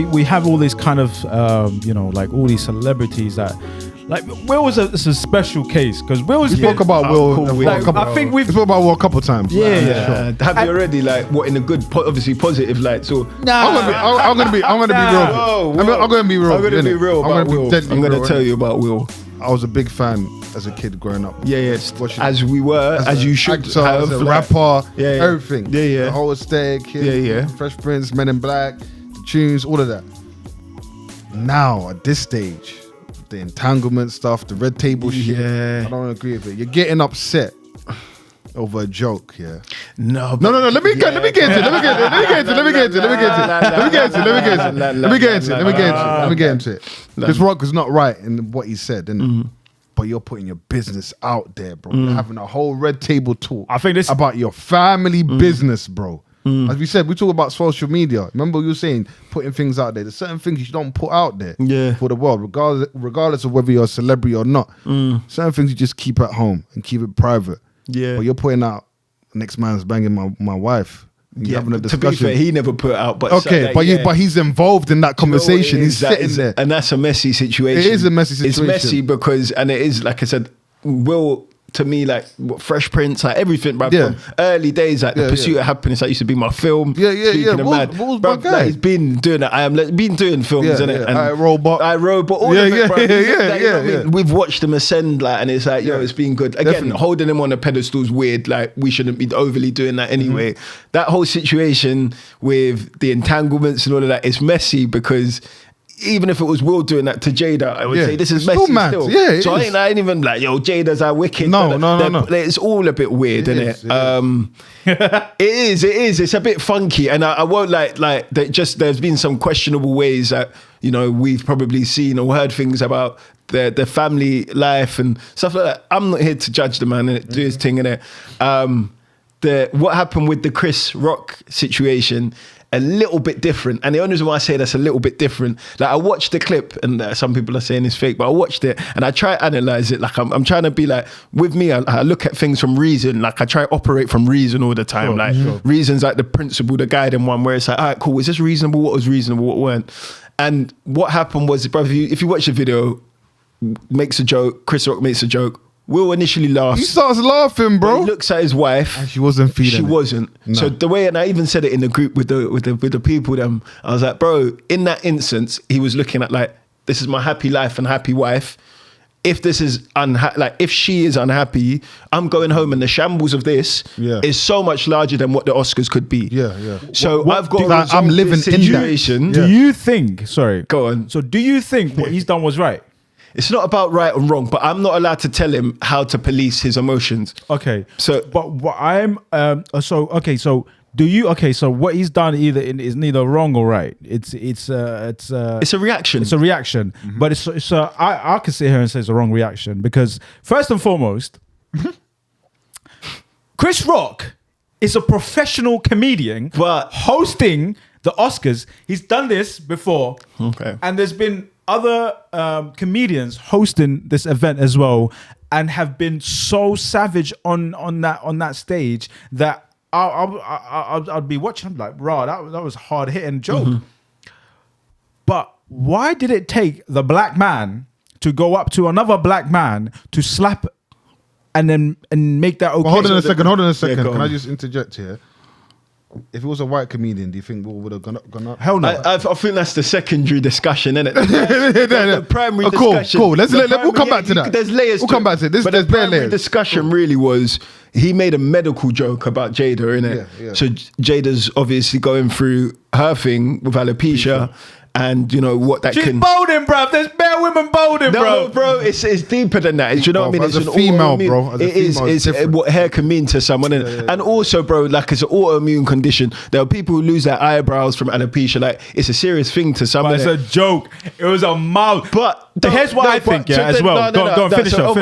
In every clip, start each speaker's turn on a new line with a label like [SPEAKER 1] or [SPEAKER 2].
[SPEAKER 1] we have all these kind of like all these celebrities that. Like Will was a special case because Will's
[SPEAKER 2] we spoke about Will.
[SPEAKER 1] I think we've
[SPEAKER 2] spoke about Will a couple times.
[SPEAKER 3] Yeah. Have you already like what in a good, obviously positive light? So
[SPEAKER 2] I'm gonna be real. I'm gonna be real.
[SPEAKER 3] I'm gonna be real about Will. I'm gonna tell you about Will.
[SPEAKER 2] I was a big fan as a kid growing up.
[SPEAKER 3] Yeah. As we were, as you should have.
[SPEAKER 2] As a rapper,
[SPEAKER 3] yeah.
[SPEAKER 2] Everything.
[SPEAKER 3] Yeah.
[SPEAKER 2] The whole aesthetic.
[SPEAKER 3] Yeah.
[SPEAKER 2] Fresh Prince, Men in Black, the tunes, all of that. Now at this stage, the entanglement stuff, the red table shit. I don't agree with it. You're getting upset over a joke, yeah.
[SPEAKER 3] No.
[SPEAKER 2] Let me get into it. Because Rock is not right in what he said, but you're putting your business out there, bro. You're having a whole red table talk.
[SPEAKER 1] I think this
[SPEAKER 2] about your family business, bro. As we said, we talk about social media. Remember you were saying putting things out there. There's certain things you don't put out there for the world, regardless of whether you're a celebrity or not. Certain things you just keep at home and keep it private.
[SPEAKER 3] Yeah.
[SPEAKER 2] But you're putting out, next man's banging my wife. You're having a discussion.
[SPEAKER 3] To be fair, he never put it out. But
[SPEAKER 2] okay, but he's involved in that conversation. He's sitting there.
[SPEAKER 3] And that's a messy situation.
[SPEAKER 2] It is a messy situation.
[SPEAKER 3] It's messy because, and it is, like I said, Will... To me, like Fresh Prince, like everything, bro. From early days, like The Pursuit of Happiness, that used to be my film.
[SPEAKER 2] What was my guy?
[SPEAKER 3] Like, he's been doing that. Been doing films, isn't it? And
[SPEAKER 2] I Robot,
[SPEAKER 3] all of it, bro. I mean? We've watched him ascend, like, and it's like, it's been good. Again, definitely. Holding him on a pedestal is weird. Like, we shouldn't be overly doing that anyway. That whole situation with the entanglements and all of that is messy because. Even if it was Will doing that to Jada, I would say this is messy still.
[SPEAKER 2] Yeah,
[SPEAKER 3] so I ain't even like, Jada's our wicked.
[SPEAKER 2] No.
[SPEAKER 3] It's all a bit weird, isn't it? It is. It's a bit funky, and I won't like that. Just there's been some questionable ways that we've probably seen or heard things about their family life and stuff like that. I'm not here to judge the man and do his thing in it. What happened with the Chris Rock situation. A little bit different, and the only reason why I say that's a little bit different, like I watched the clip, and some people are saying it's fake, but I watched it and I try to analyze it. Like I'm trying to be like, with me, I look at things from reason. Like I try to operate from reason all the time. Reason's like the principle, the guiding one, where it's like, all right, cool, is this reasonable? What was reasonable? What weren't? And what happened was, brother, if you watch the video, makes a joke. Chris Rock makes a joke. Will initially laughs.
[SPEAKER 2] He starts laughing, bro.
[SPEAKER 3] He looks at his wife.
[SPEAKER 2] And she wasn't feeling it.
[SPEAKER 3] She wasn't. No. So the way, and I even said it in the group with the people, I was like, bro, in that instance, he was looking at like, this is my happy life and happy wife. If this is if she is unhappy, I'm going home, and the shambles of this is so much larger than what the Oscars could be.
[SPEAKER 2] Yeah.
[SPEAKER 3] So I've got.
[SPEAKER 2] I'm living in
[SPEAKER 3] situation.
[SPEAKER 1] Do you think? Sorry,
[SPEAKER 3] go on.
[SPEAKER 1] So do you think what he's done was right?
[SPEAKER 3] It's not about right and wrong, but I'm not allowed to tell him how to police his emotions.
[SPEAKER 1] Okay.
[SPEAKER 3] So,
[SPEAKER 1] but what I'm So do you? Okay. So what he's done is neither wrong or right. It's
[SPEAKER 3] a reaction.
[SPEAKER 1] It's a reaction. But I can sit here and say it's a wrong reaction because first and foremost, Chris Rock is a professional comedian,
[SPEAKER 3] but
[SPEAKER 1] hosting the Oscars. He's done this before.
[SPEAKER 3] Okay.
[SPEAKER 1] And there's been other comedians hosting this event as well, and have been so savage on that stage that I'd be watching. I'm like, raw, that was a hard hitting joke. But why did it take the black man to go up to another black man to slap and make that okay?
[SPEAKER 2] Well, hold on a second. Can I just interject here? If it was a white comedian, do you think Will would have gone up?
[SPEAKER 1] Hell no.
[SPEAKER 3] I think that's the secondary discussion, isn't it? The primary discussion.
[SPEAKER 2] Cool. We'll come back to that.
[SPEAKER 3] There's layers.
[SPEAKER 2] We'll come back to this.
[SPEAKER 3] But the primary discussion really was he made a medical joke about Jada, innit?
[SPEAKER 2] Yeah.
[SPEAKER 3] So Jada's obviously going through her thing with alopecia. And you know what that
[SPEAKER 1] She's
[SPEAKER 3] can.
[SPEAKER 1] Bolding, bro. There's bare women bolding,
[SPEAKER 3] no, bro. It's deeper than that. Do you know what I mean?
[SPEAKER 2] As a female, bro.
[SPEAKER 3] It is what hair can mean to someone. And also, bro, like it's an autoimmune condition. There are people who lose their eyebrows from alopecia. Like it's a serious thing to someone.
[SPEAKER 1] It's a joke. It was a mouth.
[SPEAKER 3] But
[SPEAKER 1] here's what I think, as well. Go finish up.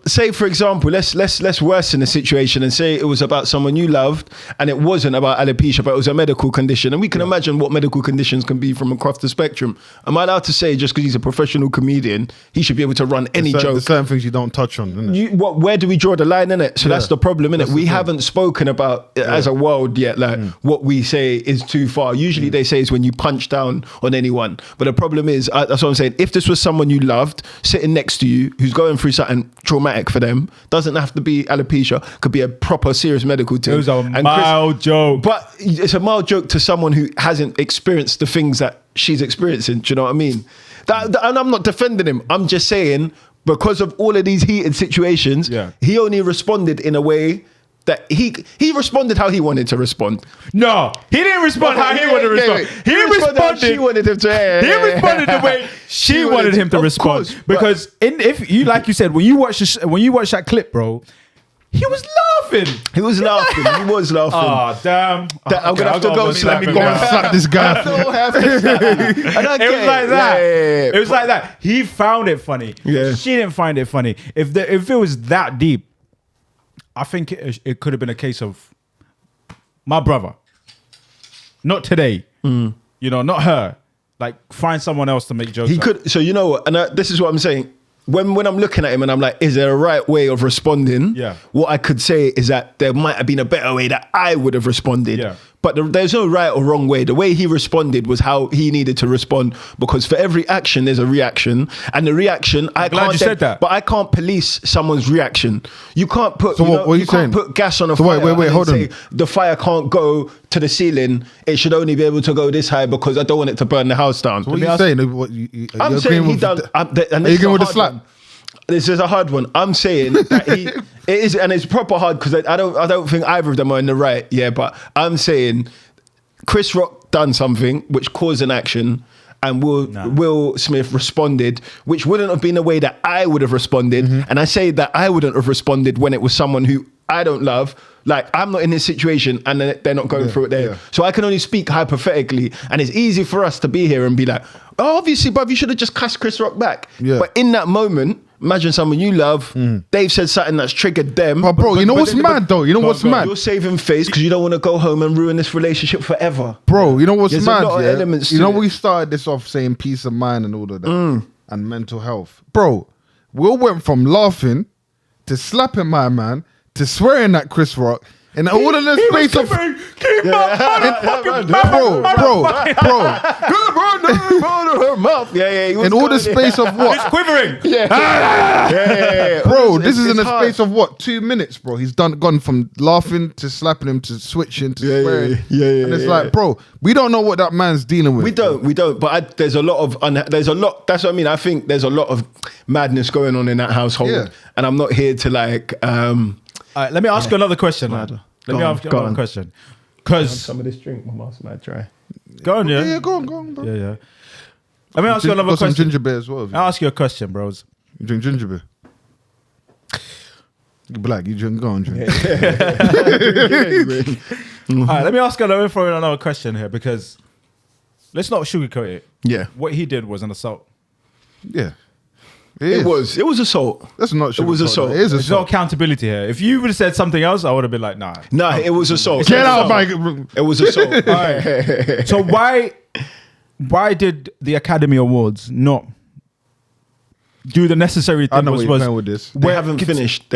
[SPEAKER 3] Say for example, let's worsen the situation and say it was about someone you loved, and it wasn't about alopecia, but it was a medical condition. And we can imagine what medical conditions can be from across the spectrum. spectrum. Am I allowed to say just because he's a professional comedian, he should be able to run any joke?
[SPEAKER 2] There's certain things you don't touch on, isn't it?
[SPEAKER 3] Where do we draw the line in it? So that's the problem, innit? We haven't spoken about as a world yet, like what we say is too far. Usually they say is when you punch down on anyone. But the problem is, that's what I'm saying. If this was someone you loved sitting next to you, who's going through something traumatic for them, doesn't have to be alopecia, could be a proper serious medical thing.
[SPEAKER 1] It was a mild joke.
[SPEAKER 3] But it's a mild joke to someone who hasn't experienced the things that she's experiencing. Do you know what I mean? And I'm not defending him. I'm just saying, because of all of these heated situations, he only responded in a way that he responded how he wanted to respond.
[SPEAKER 1] No, he didn't respond how he wanted to respond. He responded.
[SPEAKER 3] She wanted him to.
[SPEAKER 1] He responded the way she wanted him to respond.
[SPEAKER 3] Course,
[SPEAKER 1] because if you, like you said, when you watch that clip, bro, he was laughing.
[SPEAKER 3] He was laughing.
[SPEAKER 1] Oh, damn.
[SPEAKER 3] I'm going to have to go.
[SPEAKER 2] Let me go and slap this guy.
[SPEAKER 1] It was like that. It was like that. He found it funny.
[SPEAKER 3] Yeah.
[SPEAKER 1] She didn't find it funny. If it was that deep, I think it could have been a case of my brother. Not today. You know, not her. Like, find someone else to make jokes.
[SPEAKER 3] He could. So you know what? And this is what I'm saying. When I'm looking at him and I'm like, is there a right way of responding?
[SPEAKER 1] Yeah.
[SPEAKER 3] What I could say is that there might have been a better way that I would have responded.
[SPEAKER 1] Yeah.
[SPEAKER 3] But there's no right or wrong way. The way he responded was how he needed to respond, because for every action there's a reaction, and the reaction I can't police someone's reaction. You can't put.
[SPEAKER 2] So what are you saying?
[SPEAKER 3] Put gas on a fire.
[SPEAKER 2] Wait, hold on.
[SPEAKER 3] The fire can't go to the ceiling. It should only be able to go this high because I don't want it to burn the house down.
[SPEAKER 2] So what are you saying?
[SPEAKER 3] I'm saying he done.
[SPEAKER 2] Are you going with the slap?
[SPEAKER 3] This is a hard one. I'm saying that it is, and it's proper hard because I don't think either of them are in the right. Yeah, but I'm saying Chris Rock done something which caused an action, and Will Smith responded, which wouldn't have been the way that I would have responded. And I say that I wouldn't have responded when it was someone who I don't love. Like, I'm not in this situation and they're not going through it there. Yeah. So I can only speak hypothetically, and it's easy for us to be here and be like, oh, obviously, bruv, you should have just cussed Chris Rock back. Yeah. But in that moment, imagine someone you love, they've said something that's triggered them.
[SPEAKER 2] But bro, you know what's mad though? You know what's mad?
[SPEAKER 3] You're saving face because you don't want to go home and ruin this relationship forever.
[SPEAKER 2] Bro, you know what's
[SPEAKER 3] There's
[SPEAKER 2] mad?
[SPEAKER 3] A lot of elements
[SPEAKER 2] you know,
[SPEAKER 3] to
[SPEAKER 2] we started this off saying peace of mind and all of that, and mental health. Bro, Will went from laughing to slapping my man to swearing at Chris Rock. And all in the space of bro. In all the space of what?
[SPEAKER 1] He's quivering.
[SPEAKER 2] Bro, this is in the space of what? 2 minutes, bro. He's gone from laughing to slapping him to switching to swearing. And it's like, bro, we don't know what that man's dealing with.
[SPEAKER 3] We don't. But there's a lot of that's what I mean. I think there's a lot of madness going on in that household, and I'm not here to like.
[SPEAKER 1] All right, let me ask you another question. Let me ask you another question. Because
[SPEAKER 3] some of this drink, my mouth might dry.
[SPEAKER 1] Go on, yeah.
[SPEAKER 2] Yeah, go on, bro.
[SPEAKER 1] Yeah. Let me ask you another question.
[SPEAKER 2] Some ginger beer as well.
[SPEAKER 1] I'll ask you a question, bros.
[SPEAKER 2] You drink ginger beer? You're black. You drink. Go on, drink.
[SPEAKER 1] All right, let me ask you another question here, because let's not sugarcoat it.
[SPEAKER 3] Yeah.
[SPEAKER 1] What he did was an assault.
[SPEAKER 2] Yeah.
[SPEAKER 3] It was assault.
[SPEAKER 2] That's not
[SPEAKER 3] It was assault.
[SPEAKER 2] It is assault.
[SPEAKER 1] There's no accountability here. If you would have said something else, I would have been like, nah.
[SPEAKER 3] Nah, it was assault.
[SPEAKER 2] Get out of my...
[SPEAKER 3] It was assault.
[SPEAKER 1] Right. So why did the Academy Awards not do the necessary thing?
[SPEAKER 2] I know what you're playing with this.
[SPEAKER 3] They haven't finished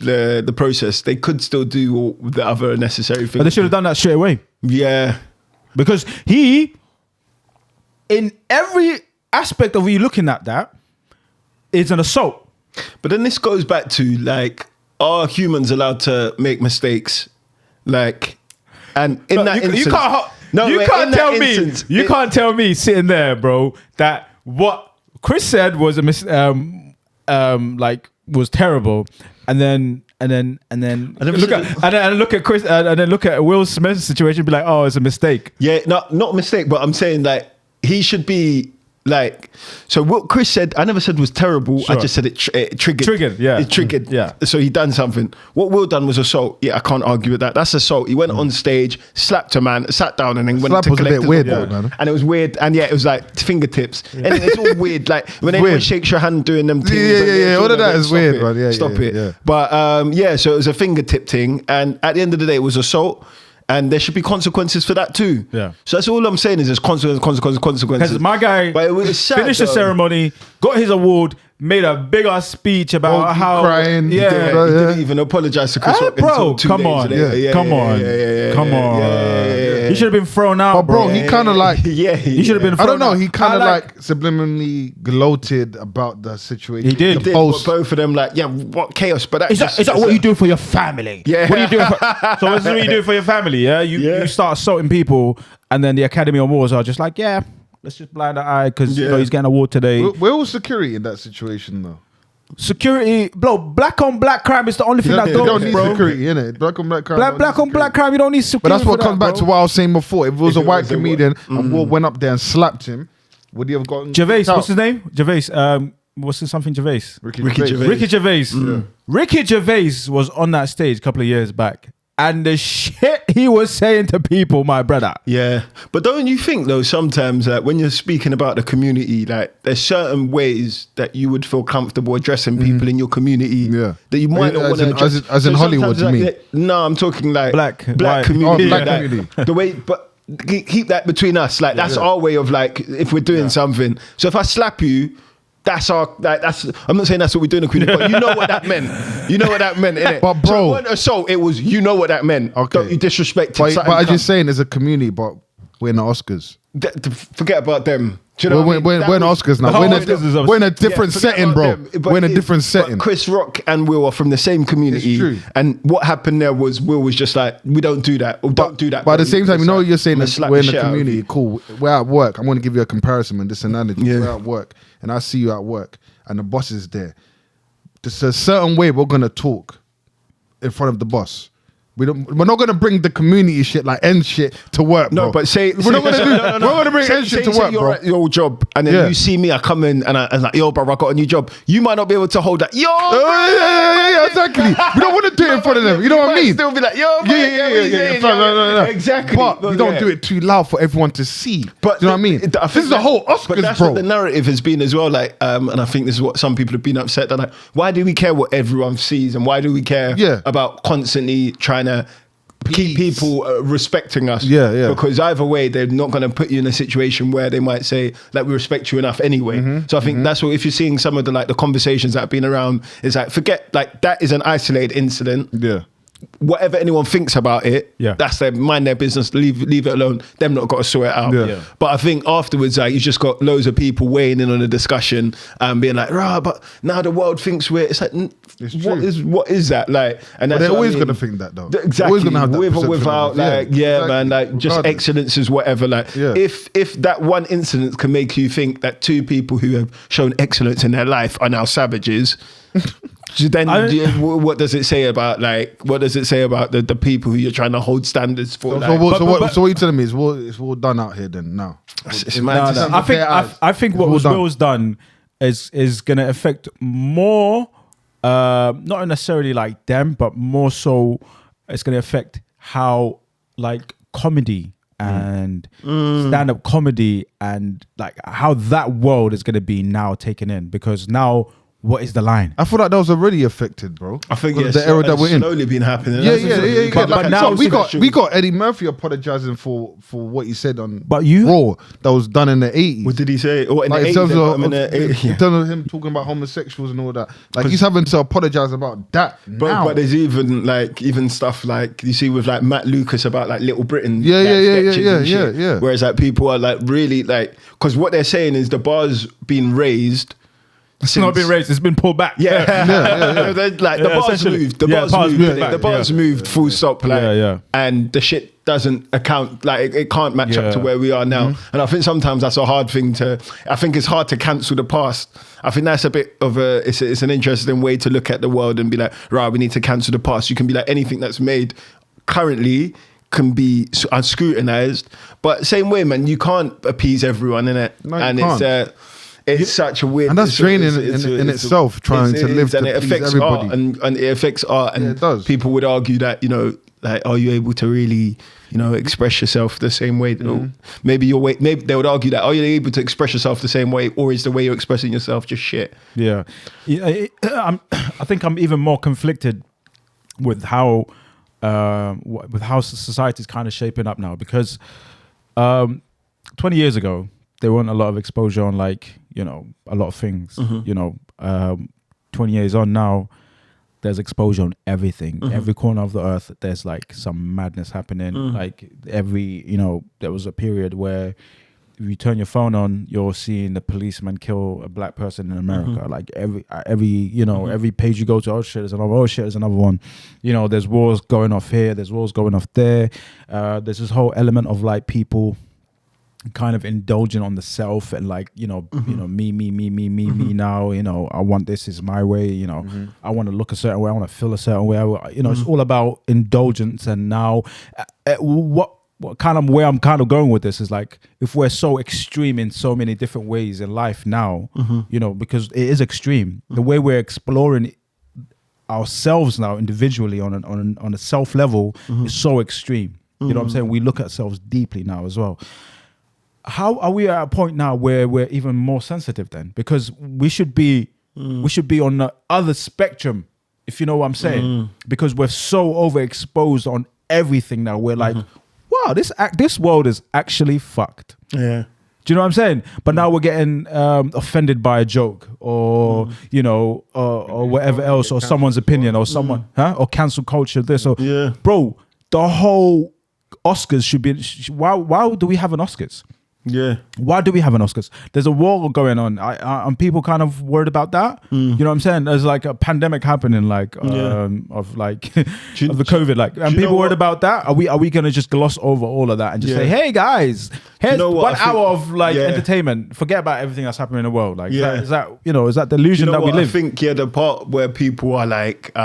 [SPEAKER 3] the process. They could still do all the other necessary things.
[SPEAKER 1] But they should have done that straight away.
[SPEAKER 3] Yeah.
[SPEAKER 1] Because he, in every aspect of you looking at that, it's an assault.
[SPEAKER 3] But then this goes back to like, are humans allowed to make mistakes? Like, and in that instance,
[SPEAKER 1] you can't tell me sitting there, bro, that what Chris said was was terrible, and then look at Chris and then look at Will Smith's situation and be like, oh, it's a mistake.
[SPEAKER 3] Yeah, not a mistake, but I'm saying like he should be. Like, so what Chris said, I never said was terrible.
[SPEAKER 1] Sure.
[SPEAKER 3] I just said it triggered.
[SPEAKER 1] Yeah.
[SPEAKER 3] It triggered.
[SPEAKER 1] Yeah.
[SPEAKER 3] So he done something. What Will done was assault. Yeah, I can't argue with that. That's assault. He went on stage, slapped a man, sat down, and then went to collect.
[SPEAKER 2] Slap was a bit weird, though, man.
[SPEAKER 3] And it was weird. And yeah, it was like fingertips. And it's all weird. Like when anyone shakes your hand doing them things.
[SPEAKER 2] Yeah. All of that is weird, man.
[SPEAKER 3] Stop it. But so it was a fingertip thing. And at the end of the day, it was assault. And there should be consequences for that too.
[SPEAKER 1] Yeah.
[SPEAKER 3] So that's all I'm saying is there's consequences.
[SPEAKER 1] Because my guy
[SPEAKER 3] But it was sad,
[SPEAKER 1] finished the
[SPEAKER 3] though.
[SPEAKER 1] ceremony, got his award, made a big ass speech about how
[SPEAKER 2] crying.
[SPEAKER 3] He didn't even apologize to Chris Rock
[SPEAKER 1] bro,
[SPEAKER 3] until 2
[SPEAKER 1] come
[SPEAKER 3] days
[SPEAKER 1] on,
[SPEAKER 3] later.
[SPEAKER 1] come on. He should have been thrown out,
[SPEAKER 2] But bro, he kind of like,
[SPEAKER 1] he should have been.
[SPEAKER 2] I don't know,
[SPEAKER 1] thrown
[SPEAKER 2] he
[SPEAKER 1] out.
[SPEAKER 2] kind of
[SPEAKER 1] I
[SPEAKER 2] like subliminally gloated about the situation.
[SPEAKER 1] He did.
[SPEAKER 2] The
[SPEAKER 3] He did,
[SPEAKER 2] post.
[SPEAKER 3] but both of them like, what chaos? But that
[SPEAKER 1] Is that what you do for your family?
[SPEAKER 3] Yeah.
[SPEAKER 1] What are you doing? So this is what you do for your family. Yeah. You start assaulting people, and then the Academy Awards are just like, yeah, let's just blind the eye because he's getting an award today.
[SPEAKER 2] Where was security in that situation though?
[SPEAKER 1] Security, bro. Black on black crime is the only thing that
[SPEAKER 2] You don't
[SPEAKER 1] goes,
[SPEAKER 2] need
[SPEAKER 1] bro.
[SPEAKER 2] security, innit? Black on black crime.
[SPEAKER 1] Black on black crime, you don't need security.
[SPEAKER 2] But that's what
[SPEAKER 1] for
[SPEAKER 2] comes
[SPEAKER 1] that,
[SPEAKER 2] back to
[SPEAKER 1] bro.
[SPEAKER 2] what I was saying before. If it was
[SPEAKER 3] If
[SPEAKER 2] a
[SPEAKER 3] it
[SPEAKER 2] white
[SPEAKER 3] was a
[SPEAKER 2] comedian and Will went up there and slapped him, would he have gotten
[SPEAKER 1] Gervais,
[SPEAKER 2] kicked out?
[SPEAKER 1] what's his name? Gervais. What's his something Gervais?
[SPEAKER 2] Ricky
[SPEAKER 3] Ricky
[SPEAKER 2] Gervais.
[SPEAKER 3] Gervais.
[SPEAKER 1] Ricky Gervais. Ricky Gervais was on that stage a couple of years back, and the shit he was saying to people, my brother.
[SPEAKER 3] Yeah, but don't you think though sometimes that when you're speaking about the community, like there's certain ways that you would feel comfortable addressing people in your community
[SPEAKER 2] Yeah.
[SPEAKER 3] that you might not
[SPEAKER 2] As
[SPEAKER 3] want to
[SPEAKER 2] in-
[SPEAKER 3] address.
[SPEAKER 2] as in
[SPEAKER 3] So
[SPEAKER 2] Hollywood,
[SPEAKER 3] sometimes,
[SPEAKER 2] you
[SPEAKER 3] like, no, I'm talking like
[SPEAKER 1] Black, white.
[SPEAKER 3] community.
[SPEAKER 2] Oh, black
[SPEAKER 3] like,
[SPEAKER 2] community.
[SPEAKER 3] The way, but keep that between us. Like that's our way of like if we're doing something. So if I slap you. That's our. Like, that's. I'm not saying that's what we're doing in the community, but you know what that meant. You know what that meant, innit?
[SPEAKER 2] But bro,
[SPEAKER 3] so it wasn't assault. It was. You know what that meant.
[SPEAKER 2] Okay.
[SPEAKER 3] Don't you disrespect.
[SPEAKER 2] But I'm just saying, as a community, but we're in the Oscars.
[SPEAKER 3] Forget about them. Do you know
[SPEAKER 2] We're
[SPEAKER 3] what I mean?
[SPEAKER 2] in Oscars now.
[SPEAKER 1] the
[SPEAKER 2] We're in
[SPEAKER 1] whole Oscars is
[SPEAKER 2] we're in a different
[SPEAKER 3] forget
[SPEAKER 2] setting,
[SPEAKER 3] about
[SPEAKER 2] bro.
[SPEAKER 3] them. But
[SPEAKER 2] We're in a
[SPEAKER 3] it-
[SPEAKER 2] different
[SPEAKER 3] but
[SPEAKER 2] setting.
[SPEAKER 3] Chris Rock and Will are from the same community.
[SPEAKER 2] It's true.
[SPEAKER 3] And what happened there was Will was just like, we don't do that. Or don't do that.
[SPEAKER 2] But at the
[SPEAKER 3] bro.
[SPEAKER 2] same time, you know what you're saying
[SPEAKER 3] I'm
[SPEAKER 2] is
[SPEAKER 3] gonna slap
[SPEAKER 2] we're in
[SPEAKER 3] the
[SPEAKER 2] the
[SPEAKER 3] shit out of
[SPEAKER 2] community.
[SPEAKER 3] you.
[SPEAKER 2] Cool. We're at work. I'm going to give you a comparison and this analogy.
[SPEAKER 3] Yeah.
[SPEAKER 2] We're at work and I see you at work and the boss is there. There's a certain way we're going to talk in front of the boss. We're not going to bring the community shit like end shit to work, bro.
[SPEAKER 3] No, but say
[SPEAKER 2] we're not going to do. We're going to bring end shit to work,
[SPEAKER 3] you're
[SPEAKER 2] bro.
[SPEAKER 3] at your job, and then
[SPEAKER 2] Yeah.
[SPEAKER 3] you see me. I come in and I'm like, yo, bro, I got a new job. You might not be able to hold that. Yo,
[SPEAKER 2] Yeah, exactly. We don't want to do it in front of them. You know what I
[SPEAKER 3] might
[SPEAKER 2] mean?
[SPEAKER 3] Still be like, yo,
[SPEAKER 2] Yeah. No.
[SPEAKER 3] Exactly.
[SPEAKER 2] But you don't do it too loud for everyone to see.
[SPEAKER 3] But
[SPEAKER 2] Do you know what I mean? This is the whole
[SPEAKER 3] But
[SPEAKER 2] Oscars,
[SPEAKER 3] that's
[SPEAKER 2] bro.
[SPEAKER 3] what the narrative has been as well. Like, and I think this is what some people have been upset. They're like, why do we care what everyone sees, and why do we care about constantly trying to keep people respecting us?
[SPEAKER 2] Yeah.
[SPEAKER 3] Because either way, they're not going to put you in a situation where they might say like, we respect you enough anyway.
[SPEAKER 2] Mm-hmm.
[SPEAKER 3] So I think that's what, if you're seeing some of the like the conversations that have been around, is like, forget, like, that is an isolated incident.
[SPEAKER 2] Yeah.
[SPEAKER 3] Whatever anyone thinks about it, that's their mind, their business. Leave it alone. Them not got to sort it out.
[SPEAKER 2] Yeah.
[SPEAKER 3] But I think afterwards, like, you just got loads of people weighing in on the discussion and being like, "Rah!" But now the world thinks we're. It's like, what is that like? And
[SPEAKER 2] But
[SPEAKER 3] that's
[SPEAKER 2] they're
[SPEAKER 3] what I
[SPEAKER 2] always
[SPEAKER 3] mean.
[SPEAKER 2] going to think that though.
[SPEAKER 3] Exactly.
[SPEAKER 2] Always going to have that
[SPEAKER 3] with or
[SPEAKER 2] perception
[SPEAKER 3] without,
[SPEAKER 2] of us.
[SPEAKER 3] like,
[SPEAKER 2] Exactly.
[SPEAKER 3] man, like, just
[SPEAKER 2] Regardless.
[SPEAKER 3] excellence is whatever. Like,
[SPEAKER 2] Yeah.
[SPEAKER 3] if that one incident can make you think that two people who have shown excellence in their life are now savages. Then what does it say about the people who you're trying to hold standards for?
[SPEAKER 2] So what you're telling me is it's all done out here then now.
[SPEAKER 3] It's mad to see.
[SPEAKER 1] I think what Will's done is going to affect more, not necessarily like them, but more so it's going to affect how like comedy and stand-up comedy and like how that world is going to be now taken in, because now what is the line?
[SPEAKER 2] I feel like that was already affected, bro.
[SPEAKER 3] I think
[SPEAKER 2] the era that we're in.
[SPEAKER 3] slowly been happening.
[SPEAKER 2] Yeah.
[SPEAKER 1] But
[SPEAKER 2] Like,
[SPEAKER 1] now
[SPEAKER 2] we got Eddie Murphy apologizing for what he said on
[SPEAKER 1] But you-
[SPEAKER 2] Raw that was done in the 80s.
[SPEAKER 3] What did he say? Or in
[SPEAKER 2] Like,
[SPEAKER 3] the
[SPEAKER 2] in
[SPEAKER 3] 80s,
[SPEAKER 2] terms
[SPEAKER 3] they got him in
[SPEAKER 2] of
[SPEAKER 3] the 80s.
[SPEAKER 2] in terms of him talking about homosexuals and all that, like he's having to apologize about that now.
[SPEAKER 3] But there's even stuff like you see with like Matt Lucas about like Little Britain.
[SPEAKER 2] Yeah,
[SPEAKER 3] like,
[SPEAKER 2] yeah,
[SPEAKER 3] sketches
[SPEAKER 2] yeah,
[SPEAKER 3] and shit.
[SPEAKER 2] yeah.
[SPEAKER 3] Whereas like people are like really like, because what they're saying is the bar's been raised.
[SPEAKER 1] It's not been raised, it's been pulled back.
[SPEAKER 3] Yeah, like the bar's
[SPEAKER 1] essentially.
[SPEAKER 3] moved. The
[SPEAKER 1] Yeah,
[SPEAKER 3] bar's
[SPEAKER 1] bar's
[SPEAKER 3] moved.
[SPEAKER 1] moved back,
[SPEAKER 3] The bar's
[SPEAKER 1] yeah.
[SPEAKER 3] moved. Full stop. Like,
[SPEAKER 1] Yeah.
[SPEAKER 3] and the shit doesn't account. Like it can't match up to
[SPEAKER 1] Yeah.
[SPEAKER 3] where we are now. And I think sometimes that's a hard thing to. I think it's hard to cancel the past. I think that's a bit of a. It's an interesting way to look at the world and be like, right, we need to cancel the past. You can be like, anything that's made currently can be unscrutinized. But same way, man, you can't appease everyone, innit?
[SPEAKER 2] No, you
[SPEAKER 3] and
[SPEAKER 2] can't.
[SPEAKER 3] it's such a weird,
[SPEAKER 2] And that's draining in itself, trying to live
[SPEAKER 3] and
[SPEAKER 2] to
[SPEAKER 3] it
[SPEAKER 2] please
[SPEAKER 3] affects
[SPEAKER 2] everybody.
[SPEAKER 3] art, and it affects art, and
[SPEAKER 2] Yeah, it does.
[SPEAKER 3] people would argue that, you know, like, are you able to really, you know, express yourself the same way?
[SPEAKER 2] Mm-hmm.
[SPEAKER 3] Maybe they would argue that, are you able to express yourself the same way, or is the way you're expressing yourself just shit?
[SPEAKER 1] I think I'm even more conflicted with how with how society is kind of shaping up now, because 20 years ago there weren't a lot of exposure on like, you know, a lot of things. You know, 20 years on now, there's exposure on everything. Every corner of the earth, there's like some madness happening. Like you know, there was a period where if you turn your phone on, you're seeing the policeman kill a black person in America. Like every you know, every page you go to, oh shit, there's another one. You know, there's wars going off here, there's wars going off there. There's this whole element of like people kind of indulging on the self and like, you know, me now, you know, I want this is my way, you know, I want to look a certain way, I want to feel a certain way, you know, it's all about indulgence. And now what kind of where I'm kind of going with this is like, if we're so extreme in so many different ways in life now, you know, because it is extreme, the way we're exploring ourselves now individually on a self level is so extreme. You know what I'm saying? We look at ourselves deeply now as well. How are we at a point now where we're even more sensitive then? Because we should be on the other spectrum, if you know what I'm saying. Because we're so overexposed on everything now. We're like, wow, this world is actually fucked. Yeah. Do you know what I'm saying? But now we're getting offended by a joke or, you know, or whatever else, or someone's opinion or someone, or cancel culture, this or, bro, the whole Oscars should be, why do we have an Oscars? Yeah. Why do we have an Oscars? There's a war going on. And people kind of worried about that. You know what I'm saying? There's like a pandemic happening, like of like of the COVID, like, and people worried about that. Are we gonna just gloss over all of that and just say, hey guys, here's 1 hour of like entertainment. Forget about everything that's happening in the world. Like, is that you know, is that the illusion that we live?
[SPEAKER 3] I think the part where people are like,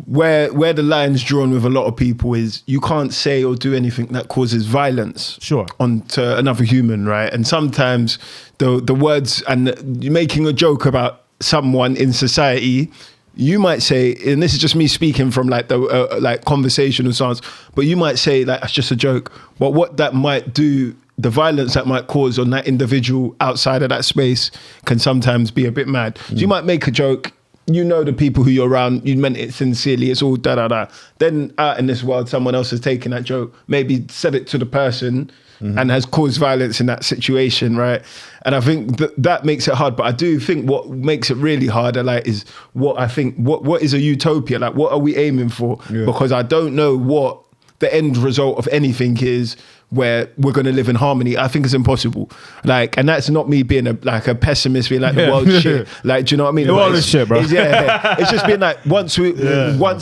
[SPEAKER 3] where the line's drawn with a lot of people is you can't say or do anything that causes violence onto another human, right? And sometimes the words and you're making a joke about someone in society, you might say, and this is just me speaking from like the like conversational stance, but you might say like that's just a joke. But what that might do, the violence that might cause on that individual outside of that space can sometimes be a bit mad. So you might make a joke, you know the people who you're around, you meant it sincerely, it's all da-da-da. Then out in this world, someone else has taken that joke, maybe said it to the person and has caused violence in that situation, right? And I think that makes it hard. But I do think what makes it really harder, like, is what I think, what is a utopia? Like, what are we aiming for? Because I don't know what the end result of anything is where we're going to live in harmony. I think it's impossible. Like, and that's not me being a pessimist, being like the world's shit. Like, do you know what I mean?
[SPEAKER 1] The world is shit, bro.
[SPEAKER 3] It's just been like, once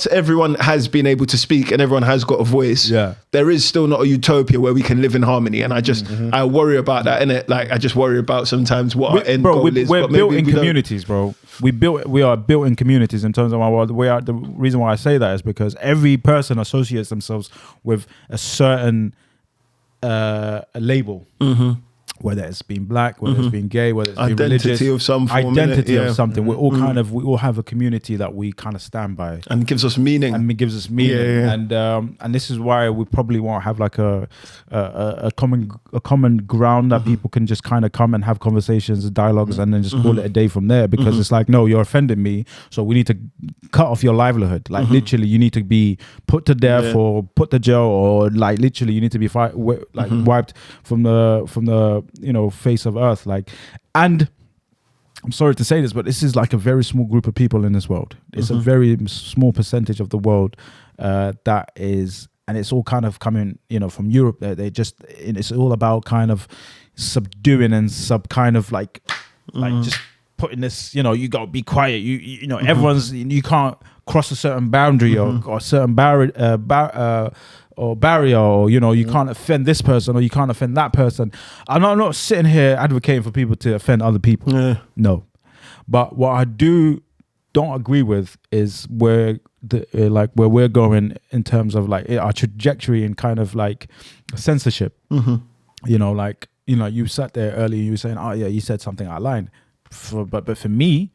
[SPEAKER 3] everyone has been able to speak and everyone has got a voice, there is still not a utopia where we can live in harmony. And I just, I worry about that, innit? Like, I just worry about sometimes what our end goal is.
[SPEAKER 1] We're built in communities, bro. We are built in communities in terms of our world. The reason why I say that is because every person associates themselves with a certain a label, whether it's being black, whether it's being gay, whether it's being religious,
[SPEAKER 3] of some form,
[SPEAKER 1] identity of something. We're all we all have a community that we kind of stand by,
[SPEAKER 3] and it gives us meaning.
[SPEAKER 1] And this is why we probably won't have like a common ground that people can just kind of come and have conversations, dialogues, and then just call it a day from there. Because it's like, no, you're offending me, so we need to cut off your livelihood. Like literally, you need to be put to death or put to jail, or like literally, you need to be wiped from the you know, face of earth. Like, and I'm sorry to say this, but this is like a very small group of people in this world. It's a very small percentage of the world that is, and it's all kind of coming, you know, from Europe. It's all about kind of subduing and like just putting this, you know, you got to be quiet. You know, everyone's, you can't cross a certain boundary or a certain barrier, or, you know, you can't offend this person or you can't offend that person. I'm not sitting here advocating for people to offend other people. No. But what I don't agree with is where we're going in terms of like our trajectory and kind of like censorship. You know, like, you know, you sat there earlier, you were saying, oh yeah, you said something out of line. But for me,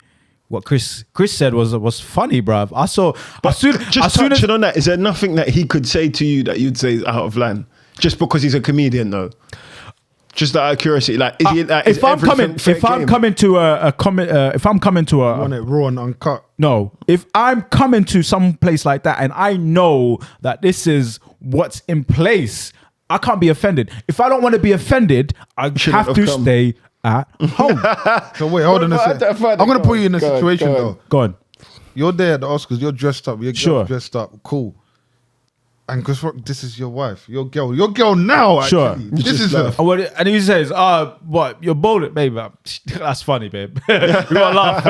[SPEAKER 1] what Chris said was funny, bruv.
[SPEAKER 3] Touching on that, is there nothing that he could say to you that you'd say is out of line? Just because he's a comedian, though? Just out of curiosity, like, is he, like,
[SPEAKER 1] if I'm coming to a comment, if I'm coming to
[SPEAKER 2] I want it raw and uncut.
[SPEAKER 1] No, if I'm coming to some place like that and I know that this is what's in place, I can't be offended. If I don't want to be offended, I have to stay at home.
[SPEAKER 2] So wait, hold on a second. I'm gonna put you in a situation though.
[SPEAKER 1] Go on.
[SPEAKER 2] You're there at the Oscars. You're dressed up. You're dressed up. Cool. And Chris Rock, this is your wife, your girl now. Actually.
[SPEAKER 1] Sure.
[SPEAKER 2] This is her.
[SPEAKER 1] And he says, what, you're bold, babe. That's funny, babe. We gotta laugh.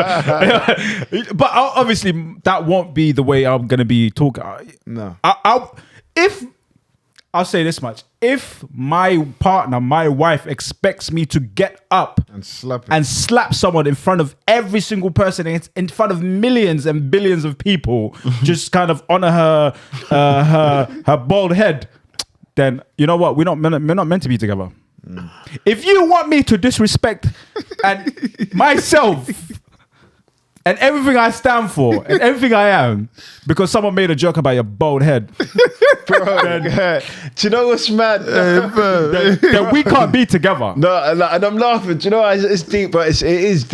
[SPEAKER 1] But obviously, that won't be the way I'm gonna be talking.
[SPEAKER 2] No.
[SPEAKER 1] I'll say this much. If my partner, my wife, expects me to get up
[SPEAKER 2] and slap
[SPEAKER 1] someone in front of every single person, in front of millions and billions of people, just kind of honor her bald head, then you know what? We're not meant to be together. If you want me to disrespect and myself and everything I stand for and everything I am because someone made a joke about your bald head,
[SPEAKER 3] bro, do you know what's mad?
[SPEAKER 1] then we can't be together.
[SPEAKER 3] No, and I'm laughing. Do you know it's deep, but it is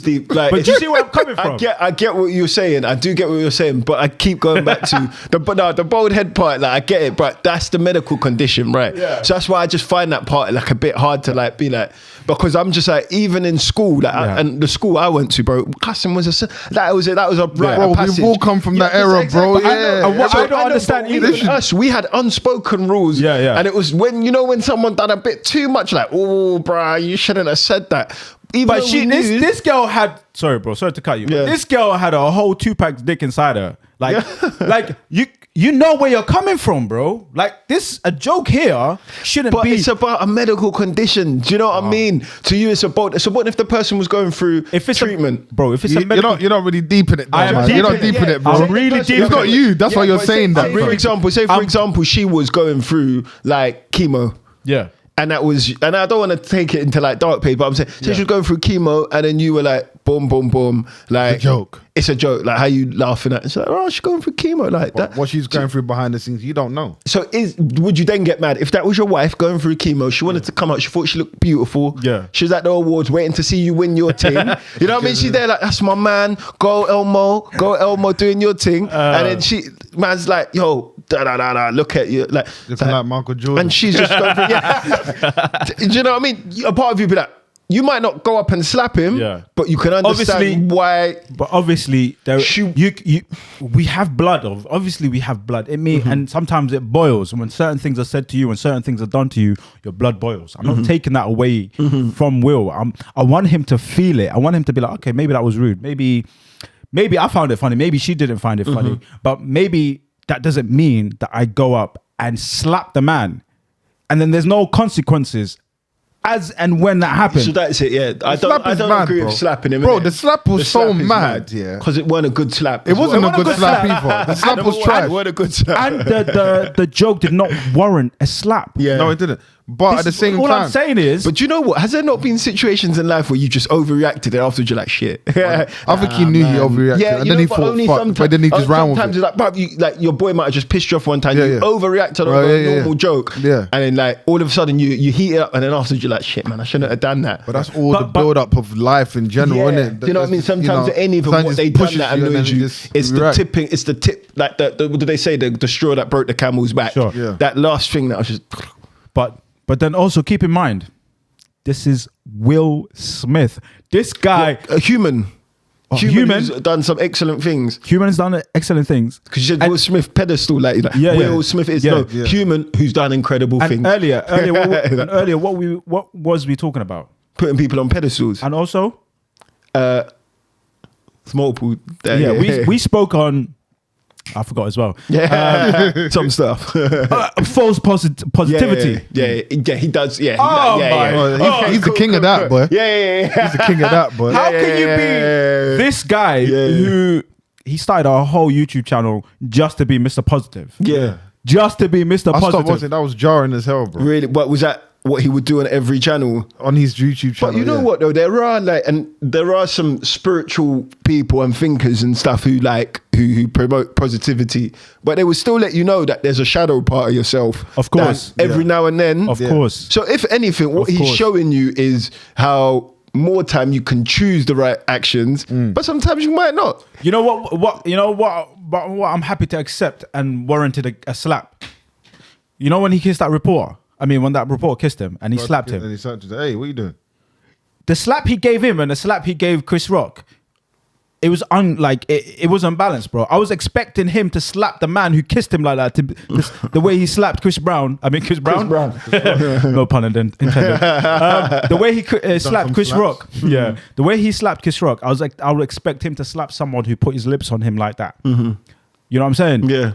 [SPEAKER 3] deep. Like,
[SPEAKER 1] but do you see where I'm coming from?
[SPEAKER 3] I get what you're saying. I do get what you're saying, but I keep going back to the bald head part. Like, I get it, but that's the medical condition, right?
[SPEAKER 1] Yeah.
[SPEAKER 3] So that's why I just find that part like a bit hard to like be like, because I'm just like, even in school, like, and the school I went to, bro, cussing was that was a right
[SPEAKER 2] bro,
[SPEAKER 3] passage.
[SPEAKER 2] we've all come from that era, bro.
[SPEAKER 1] Yeah. And what I don't understand,
[SPEAKER 3] even us, we had unspoken rules.
[SPEAKER 1] Yeah.
[SPEAKER 3] And it was when someone done a bit too much, like, oh, bro, you shouldn't have said that.
[SPEAKER 1] But this girl had, sorry, bro, sorry to cut you.
[SPEAKER 3] Yeah.
[SPEAKER 1] This girl had a whole 2-pack dick inside her. Like, like you know where you're coming from, bro. Like, a joke here shouldn't be.
[SPEAKER 3] But it's about a medical condition. Do you know what I mean? To you, it's about if the person was going through treatment,
[SPEAKER 1] bro. If it's a medical,
[SPEAKER 2] you're not really deep in it. Though,
[SPEAKER 1] I am
[SPEAKER 2] man.
[SPEAKER 1] deep
[SPEAKER 2] You're not
[SPEAKER 1] in
[SPEAKER 2] deep
[SPEAKER 1] it.
[SPEAKER 2] in it, bro.
[SPEAKER 1] I'm really deep.
[SPEAKER 2] It's not you. That's why you're saying that.
[SPEAKER 3] For example, she was going through like chemo.
[SPEAKER 1] Yeah.
[SPEAKER 3] And that was, and I don't want to take it into like dark paper, but I'm saying, so she was going through chemo, and then you were like, boom, boom, boom, like,
[SPEAKER 2] it's a joke.
[SPEAKER 3] It's a joke. Like, how you laughing at? It's like, oh, she's going through chemo, like that.
[SPEAKER 2] What she's going through behind the scenes, you don't know.
[SPEAKER 3] So would you then get mad if that was your wife going through chemo? She wanted to come out. She thought she looked beautiful.
[SPEAKER 1] Yeah.
[SPEAKER 3] She was at the awards waiting to see you win your thing. You know what I mean? She's there like, that's my man. Go Elmo, doing your thing. And then man's like, yo, look at you, like
[SPEAKER 2] looking like Michael Jordan,
[SPEAKER 3] and she's just going through, do you know what I mean? A part of you be like, you might not go up and slap him, but you can understand why.
[SPEAKER 1] But obviously, we have blood. Obviously, we have blood in me, and sometimes it boils. And when certain things are said to you, when certain things are done to you, your blood boils. I'm not taking that away from Will. I want him to feel it. I want him to be like, okay, maybe that was rude. Maybe I found it funny. Maybe she didn't find it funny. But maybe that doesn't mean that I go up and slap the man, and then there's no consequences as and when that happens.
[SPEAKER 3] So that's it, yeah. I don't agree with slapping him.
[SPEAKER 2] Bro, the slap was so mad, yeah.
[SPEAKER 3] Because it wasn't a good slap.
[SPEAKER 2] It wasn't a good slap either. The slap was trash.
[SPEAKER 3] It wasn't a good slap.
[SPEAKER 1] And the joke did not warrant a slap.
[SPEAKER 3] Yeah.
[SPEAKER 2] No, it didn't. But at the same
[SPEAKER 1] all
[SPEAKER 2] time,
[SPEAKER 1] I'm saying is,
[SPEAKER 3] but you know what? Has there not been situations in life where you just overreacted and afterwards you're like, shit?
[SPEAKER 2] I think he knew he overreacted, and then he thought, fuck, but then he just ran with it.
[SPEAKER 3] Sometimes it's like, bruv, like your boy might have just pissed you off one time. You overreacted on a normal joke, and then like all of a sudden you heat it up, and then afterwards you're like, shit, man, I shouldn't have done that.
[SPEAKER 2] But that's all the build up of life in general, isn't it?
[SPEAKER 3] Do you know what I mean? Sometimes any of what they done that annoys you, it's the tipping, it's the tip, like what do they say? The straw that broke the camel's back.
[SPEAKER 1] Sure.
[SPEAKER 3] That last thing that was just.
[SPEAKER 1] But then also keep in mind, this is Will Smith. This guy,
[SPEAKER 3] a human. Human who's done some excellent things.
[SPEAKER 1] Human has done excellent things.
[SPEAKER 3] Because you said Will Smith pedestal, like Will Smith is human who's done incredible things.
[SPEAKER 1] Earlier, what was we talking about?
[SPEAKER 3] Putting people on pedestals,
[SPEAKER 1] and also,
[SPEAKER 3] multiple.
[SPEAKER 1] We spoke on. I forgot as well.
[SPEAKER 3] Some stuff.
[SPEAKER 1] False positivity.
[SPEAKER 3] Yeah, he does. Yeah,
[SPEAKER 2] he's the king of that, boy.
[SPEAKER 3] Yeah.
[SPEAKER 2] He's the king of that, boy.
[SPEAKER 1] How can you be this guy who he started a whole YouTube channel just to be Mr. Positive?
[SPEAKER 3] Yeah,
[SPEAKER 1] just to be Mr. Positive.
[SPEAKER 2] I stopped watching. That was jarring as hell, bro.
[SPEAKER 3] Really? What was that? what he would do on every channel.
[SPEAKER 2] On his YouTube channel.
[SPEAKER 3] But you know what though, there are some spiritual people and thinkers and stuff who promote positivity, but they will still let you know that there's a shadow part of yourself.
[SPEAKER 1] Of course.
[SPEAKER 3] Every now and then.
[SPEAKER 1] Of course.
[SPEAKER 3] So if anything, what he's showing you is how more time you can choose the right actions, but sometimes you might not.
[SPEAKER 1] You know what I'm happy to accept and warranted a slap. You know when he kissed that reporter? I mean, when that reporter kissed him and he slapped him.
[SPEAKER 2] And he said, "Hey, what are you doing?"
[SPEAKER 1] The slap he gave him and the slap he gave Chris Rock, it was it was unbalanced, bro. I was expecting him to slap the man who kissed him like that, the way he slapped Chris Brown. I mean, Chris Brown. No pun intended. The way he slapped Chris Rock. Yeah, the way he slapped Chris Rock. I would expect him to slap someone who put his lips on him like that. Mm-hmm. You know what I'm saying?
[SPEAKER 3] Yeah.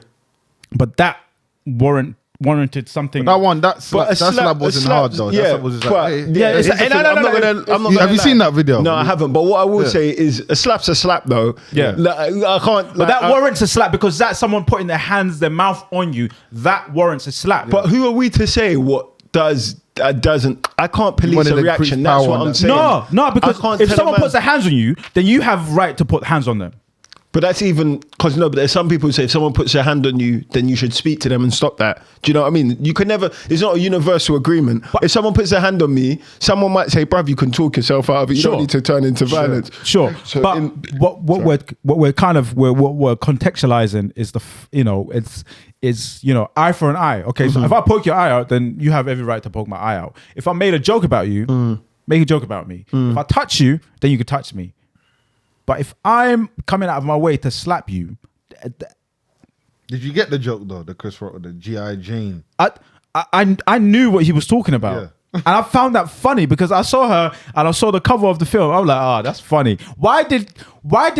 [SPEAKER 1] But that warranted something.
[SPEAKER 2] But that slap wasn't hard though.
[SPEAKER 3] Yeah,
[SPEAKER 2] that was just like,
[SPEAKER 3] I'm not
[SPEAKER 2] have you seen that video?
[SPEAKER 3] No, I haven't. But what I will say is a slap's a slap though.
[SPEAKER 1] Yeah.
[SPEAKER 3] I can't.
[SPEAKER 1] But that warrants a slap because that's someone putting their mouth on you. That warrants a slap.
[SPEAKER 3] But who are we to say what doesn't? I can't police a reaction. That's what I'm saying.
[SPEAKER 1] No, because if someone puts their hands on you, then you have right to put hands on them.
[SPEAKER 3] But that's even because but there's some people who say if someone puts their hand on you, then you should speak to them and stop that. Do you know what I mean? You can never. It's not a universal agreement. But if someone puts their hand on me, someone might say, "Bruv, you can talk yourself out of it. You don't need to turn into violence."
[SPEAKER 1] Sure. So but what we're contextualizing is it's eye for an eye. Okay, so if I poke your eye out, then you have every right to poke my eye out. If I made a joke about you, make a joke about me. If I touch you, then you can touch me. But if I'm coming out of my way to slap you,
[SPEAKER 2] did you get the joke though? The Chris Rock, the G.I. Jane.
[SPEAKER 1] I knew what he was talking about, and I found that funny because I saw her and I saw the cover of the film. I was like, that's funny. Why did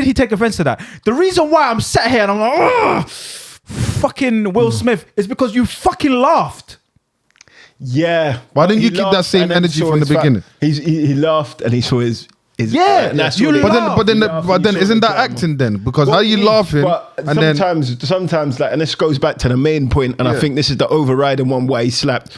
[SPEAKER 1] he take offense to that? The reason why I'm sat here and I'm like, fucking Will Smith is because you fucking laughed.
[SPEAKER 3] Yeah.
[SPEAKER 2] Why didn't you keep that same energy from the beginning?
[SPEAKER 3] He laughed and he saw his.
[SPEAKER 1] But
[SPEAKER 2] then isn't that acting then? Because how you laughing?
[SPEAKER 3] Sometimes, and this goes back to the main point, and I think this is the overriding one why he slapped.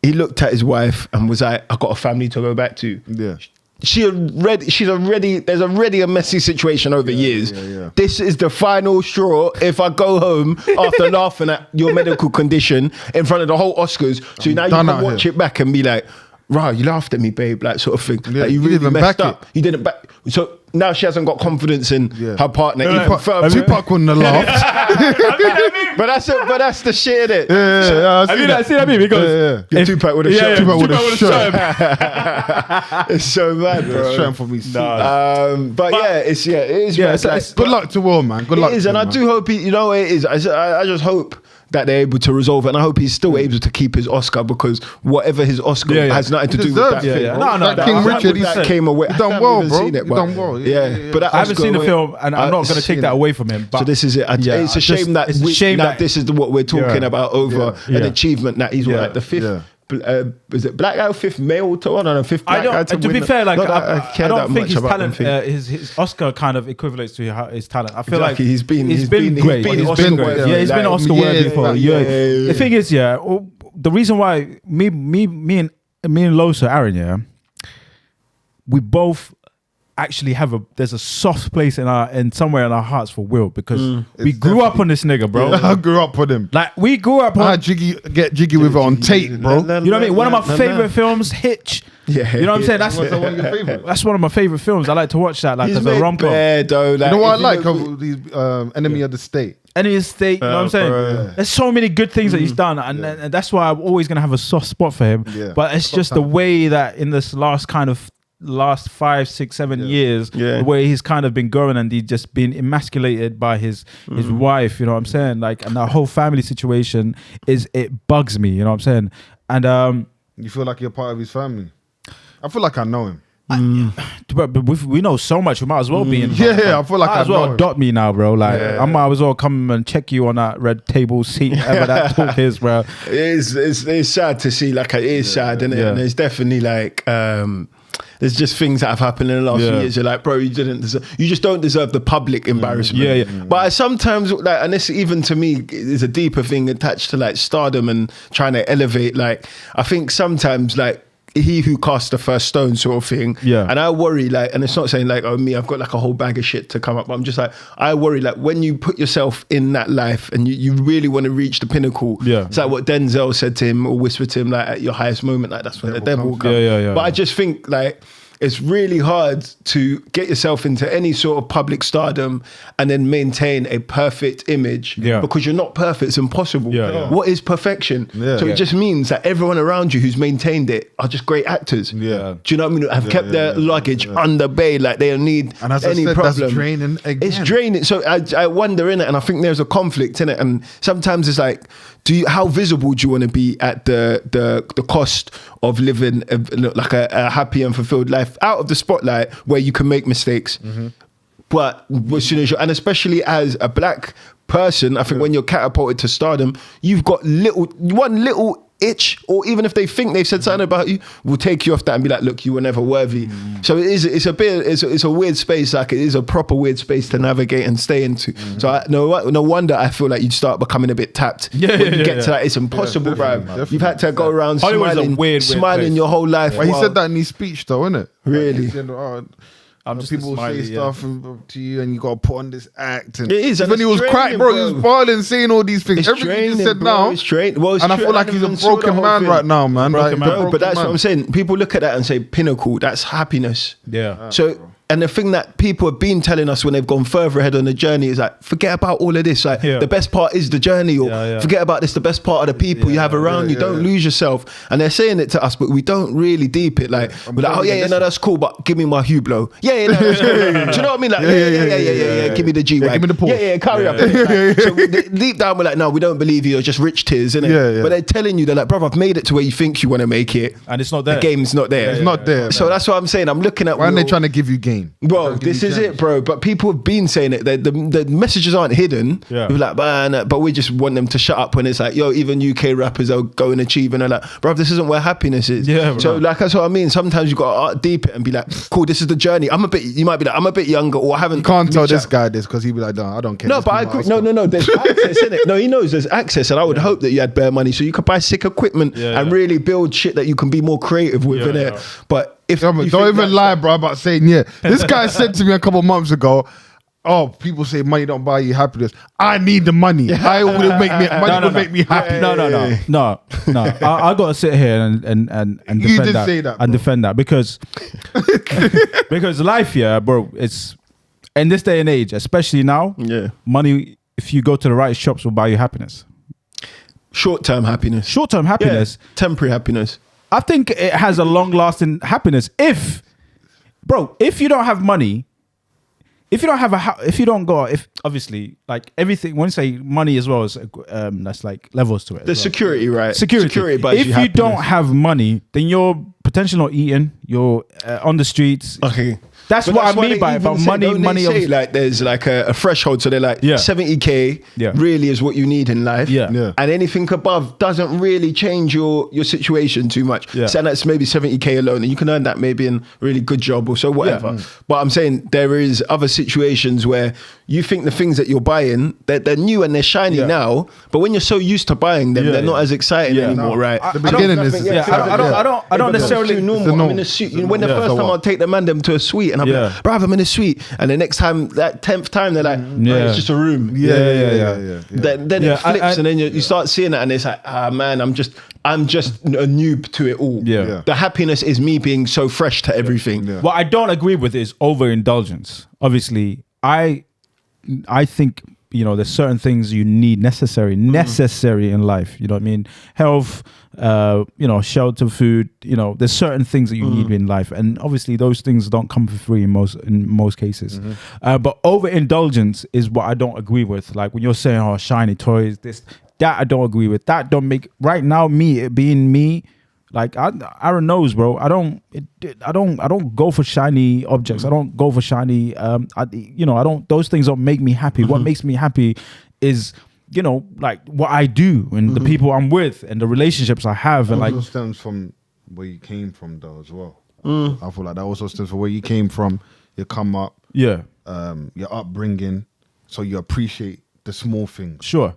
[SPEAKER 3] He looked at his wife and was like, "I got a family to go back to."
[SPEAKER 2] Yeah.
[SPEAKER 3] There's already a messy situation over years. Yeah. This is the final straw. If I go home after laughing at your medical condition in front of the whole Oscars, so now you can watch it back and be like, "Right, you laughed at me, babe," like sort of thing.
[SPEAKER 2] Yeah,
[SPEAKER 3] like you really messed up. You didn't back. So now she hasn't got confidence in her partner.
[SPEAKER 2] Tupac wouldn't have laughed.
[SPEAKER 3] but that's the shit, innit?
[SPEAKER 2] Have
[SPEAKER 1] you seen that meme? Because
[SPEAKER 3] Tupac would have
[SPEAKER 2] Tupac would have shot.
[SPEAKER 3] It's so mad, bro.
[SPEAKER 2] It's shame for me.
[SPEAKER 3] But it is.
[SPEAKER 2] Good luck to Will, man. Good luck.
[SPEAKER 3] It is, and I do hope it is. I just hope that they're able to resolve it, and I hope he's still able to keep his Oscar, because whatever his Oscar has nothing to do with that film.
[SPEAKER 2] No, King Richard,
[SPEAKER 3] that came away.
[SPEAKER 2] He done well, bro. He done well.
[SPEAKER 3] Yeah, but
[SPEAKER 1] I haven't seen the film, and I'm not going to take that away from him.
[SPEAKER 3] So this is it. It's a shame that this is what we're talking about over an achievement that he's like the fifth. Is it black guy, fifth male to one, fifth black guy to win?
[SPEAKER 1] To be fair, like I don't think his talent, his Oscar kind of equivalents to his talent. I feel like
[SPEAKER 3] he's been
[SPEAKER 1] great. He's been Oscar worthy for a year. The thing is, the reason why me and Losa, Aaron, we both actually there's a soft place in somewhere in our hearts for Will, because we grew up on this nigga, bro.
[SPEAKER 2] I grew up with him.
[SPEAKER 1] Like we grew up on.
[SPEAKER 2] I get jiggy with it on tape, bro.
[SPEAKER 1] You know what I mean? One of my favorite films, Hitch.
[SPEAKER 3] Yeah,
[SPEAKER 1] you know what I'm saying?
[SPEAKER 2] That's one of your favorite.
[SPEAKER 1] That's one of my favorite films. I like to watch that. Like as a rom-com.
[SPEAKER 3] You
[SPEAKER 2] know what I like? These Enemy of the State.
[SPEAKER 1] Enemy of the State. You know what I'm saying? There's so many good things that he's done, and that's why I'm always gonna have a soft spot for him. Yeah. But it's just the way that in this last 5, 6, 7 years, the way he's kind of been going, and he's just been emasculated by his wife, you know what I'm saying? Like, and that whole family situation it bugs me, you know what I'm saying? And
[SPEAKER 2] you feel like you're part of his family? I feel like I know him.
[SPEAKER 1] But we know so much. We might as well be in.
[SPEAKER 2] I feel like I
[SPEAKER 1] as well adopt me now, bro. Like I might as well come and check you on that red table seat, whatever that talk is, bro.
[SPEAKER 3] It's sad to see. Like it is sad, isn't it? And it's definitely like. there's just things that have happened in the last few years. You're like, bro, you just don't deserve the public embarrassment. But I sometimes like, and this even to me is a deeper thing attached to like stardom and trying to elevate. Like, I think sometimes like, he who cast the first stone sort of thing. Yeah. And I worry like, and it's not saying like, oh me, I've got like a whole bag of shit to come up. But I'm just like, I worry like when you put yourself in that life and you really want to reach the pinnacle. Yeah. It's like what Denzel said to him or whispered to him, like at your highest moment, like that's when the devil will come. But I just think like, it's really hard to get yourself into any sort of public stardom and then maintain a perfect image because you're not perfect. It's impossible. What is perfection? So it just means that everyone around you who's maintained it are just great actors. Do you know what I mean? Have kept their luggage under bay, like they don't need
[SPEAKER 2] and as
[SPEAKER 3] any
[SPEAKER 2] I said,
[SPEAKER 3] problem.
[SPEAKER 2] That's draining again.
[SPEAKER 3] It's draining. So I wonder in it, and I think there's a conflict in it. And sometimes it's like, how visible do you want to be at the cost of living like a happy and fulfilled life out of the spotlight where you can make mistakes? But as soon as and especially as a black person, I think when you're catapulted to stardom, you've got one little itch, or even if they think they've said something about you, will take you off that and be like, look, you were never worthy. So it's a weird space. Like it is a proper weird space to navigate and stay into. So no wonder I feel like you'd start becoming a bit tapped when you get to that. It's impossible, bro. You've had to go around smiling your whole life.
[SPEAKER 2] Well, he said that in his speech though, innit?
[SPEAKER 3] Really?
[SPEAKER 2] I'm people say stuff to you and you got to put on this act. And
[SPEAKER 3] it is.
[SPEAKER 2] When he was crying, bro, he was violent, saying all these things. Everything he said now.
[SPEAKER 3] It's well,
[SPEAKER 2] and I feel like he's a broken man right now, man.
[SPEAKER 3] But that's what I'm saying. People look at that and say, pinnacle, that's happiness.
[SPEAKER 1] Yeah.
[SPEAKER 3] So, and the thing that people have been telling us when they've gone further ahead on the journey is like, forget about all of this. Like the best part is the journey, or forget about this. The best part of the people you have around you. Don't lose yourself. And they're saying it to us, but we don't really deep it. Like we're like, oh yeah, no, that's cool, but give me my Hublot. Yeah, no, that's cool. Do you know what I mean? Like yeah. Give me the G-Wag.
[SPEAKER 2] Give me the Porsche.
[SPEAKER 3] Yeah, carry up. So deep down, we're like, no, we don't believe you. You're just rich tears, innit? Yeah. But they're telling you, they're like, brother, I've made it to where you think you want to make it,
[SPEAKER 1] and it's not there.
[SPEAKER 3] The game's not there.
[SPEAKER 2] It's not there.
[SPEAKER 3] So that's what I'm saying. I'm looking at.
[SPEAKER 2] Why are they trying to give you game,
[SPEAKER 3] bro? This is it, bro. But people have been saying it. The messages aren't hidden. We're like, man, but we just want them to shut up when it's like, yo, even UK rappers will go and achieve, and they're like, bro, this isn't where happiness is. So like that's what I mean. Sometimes you got to art deep it and be like, cool, this is the journey. You might be like, I'm a bit younger, or I haven't.
[SPEAKER 2] You can't tell this guy this because he'd be like, no, I don't care.
[SPEAKER 3] No, but I agree. No. There's access in it. No, he knows there's access, and I would hope that you had bare money so you could buy sick equipment and really build shit that you can be more creative with in it. But if
[SPEAKER 2] don't even lie, bro, about saying this guy said to me a couple months ago, oh, people say money don't buy you happiness. I need the money. Money would make me happy.
[SPEAKER 1] No. I got to sit here and defend that. Say that, and defend that because life, bro, it's in this day and age, especially now. Money, if you go to the right shops, will buy you happiness.
[SPEAKER 3] Short-term happiness.
[SPEAKER 1] Temporary happiness.
[SPEAKER 3] I
[SPEAKER 1] think it has a long-lasting happiness. If you don't have money, if you don't have obviously like everything, when you say money as well as that's like levels to it.
[SPEAKER 3] The security, right?
[SPEAKER 1] Security. If you don't have money, then you're potentially not eating. You're on the streets.
[SPEAKER 3] Okay.
[SPEAKER 1] That's what I mean by money.
[SPEAKER 3] Say like there's like a threshold, so they're like 70k really is what you need in life, and anything above doesn't really change your situation too much. So that's maybe 70k alone, and you can earn that maybe in a really good job or so whatever. But I'm saying there is other situations where you think the things that you're buying they're new and they're shiny now, but when you're so used to buying them, they're not as exciting anymore, right?
[SPEAKER 2] The beginning is
[SPEAKER 1] I don't necessarily
[SPEAKER 3] normal. I'm in a suit. When the first time I'll take the man them to a suite and I'll be like, bruv, I'm in a suite. And the next time, that 10th time, they're like, it's just a room. Then it flips and then you start seeing it and it's like, man, I'm just a noob to it all. The happiness is me being so fresh to everything.
[SPEAKER 1] What I don't agree with is overindulgence. Obviously, I think, there's certain things you need necessary in life. You know what I mean? Health, shelter, food. There's certain things that you need in life, and obviously those things don't come for free in most cases. But overindulgence is what I don't agree with. Like when you're saying, "Oh, shiny toys," that I don't agree with. That don't make right now me being me. Like Aaron knows, bro. I don't go for shiny objects. I don't go for shiny. Those things don't make me happy. What makes me happy is, like what I do and the people I'm with and the relationships I have. And
[SPEAKER 2] also stems from where you came from, though, as well. I feel like that also stands for where you came from, you come up,
[SPEAKER 1] Yeah.
[SPEAKER 2] Your upbringing, so you appreciate the small things.
[SPEAKER 1] Sure.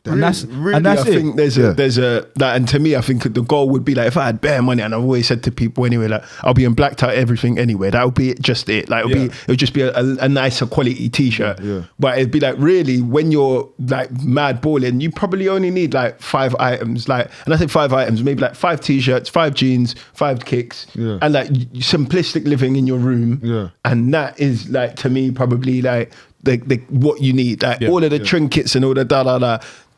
[SPEAKER 1] And that's
[SPEAKER 3] I
[SPEAKER 1] it.
[SPEAKER 3] think there's a that, and to me, I think the goal would be like, if I had bare money, and I've always said to people anyway, like I'll be in blacked out everything anyway. That would be just it. Like it would just be a nicer quality t-shirt.
[SPEAKER 2] Yeah.
[SPEAKER 3] But it'd be like, really, when you're like mad balling, you probably only need like 5 items. Like, and I say 5 items, maybe like 5 t-shirts, 5 jeans, 5 kicks, and like simplistic living in your room.
[SPEAKER 2] Yeah.
[SPEAKER 3] And that is like, to me, probably like the what you need. Like all of the trinkets and all the da.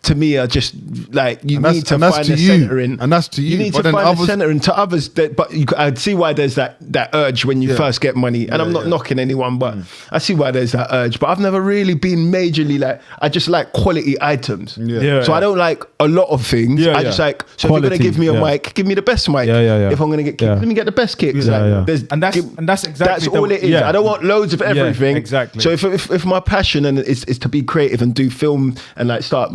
[SPEAKER 3] To me, are just like you need to find the centering,
[SPEAKER 2] and that's to you.
[SPEAKER 3] You need to find the centering to others. But I'd see why there's that urge when you first get money. And I'm not knocking anyone, but I see why there's that urge. But I've never really been majorly like. I just like quality items. So I don't like a lot of things. I just like. So quality, if you're gonna give me a mic, give me the best mic. If I'm gonna get kicked, let me get the best kicks.
[SPEAKER 1] And that's exactly
[SPEAKER 3] that's all it is. I don't want loads of everything.
[SPEAKER 1] Exactly.
[SPEAKER 3] So if my passion is to be creative and do film and like start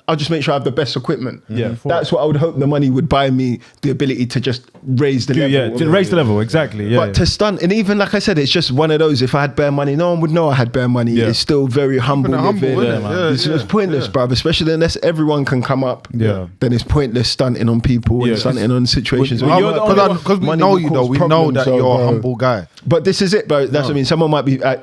[SPEAKER 3] I'll just make sure I have the best equipment. That's what I would hope the money would buy me, the ability to just raise the level.
[SPEAKER 1] To raise the level, exactly.
[SPEAKER 3] But to stunt, and even like I said, it's just one of those, if I had bare money, no one would know I had bare money. It's still very humble living. It's pointless, bruv, especially unless everyone can come up. Then it's pointless stunting on people and stunting on situations.
[SPEAKER 2] Because we know you though, we know that you're a humble guy.
[SPEAKER 3] But this is it, bro. That's what I mean. Someone might be like,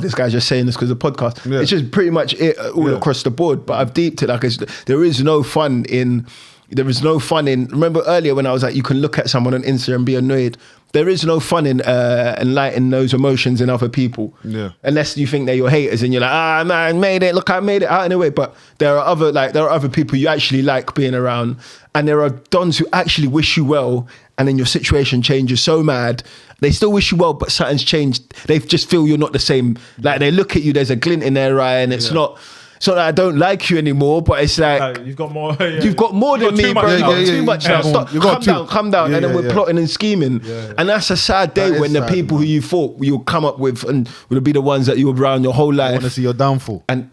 [SPEAKER 3] this guy's just saying this because of the podcast. It's just pretty much it all across the board. But I've deeped it. Like there is no fun in. Remember earlier when I was like, you can look at someone on Instagram and be annoyed. There is no fun in enlightening those emotions in other people. Unless you think they're your haters and you're like, man, made it. Look, I made it out anyway. But there are other people you actually like being around, and there are dons who actually wish you well. And then your situation changes so mad. They still wish you well, but something's changed. They just feel you're not the same. Like they look at you, there's a glint in their eye, and it's not. It's not that I don't like you anymore, but it's like
[SPEAKER 1] you've got more.
[SPEAKER 3] You've got more than me, bro. You've got too much now. Stop. Calm down. And then we're plotting and scheming. And that's a sad day when the people who you thought you'll come up with and will be the ones that you were around your whole life.
[SPEAKER 2] I want to see your downfall.
[SPEAKER 3] And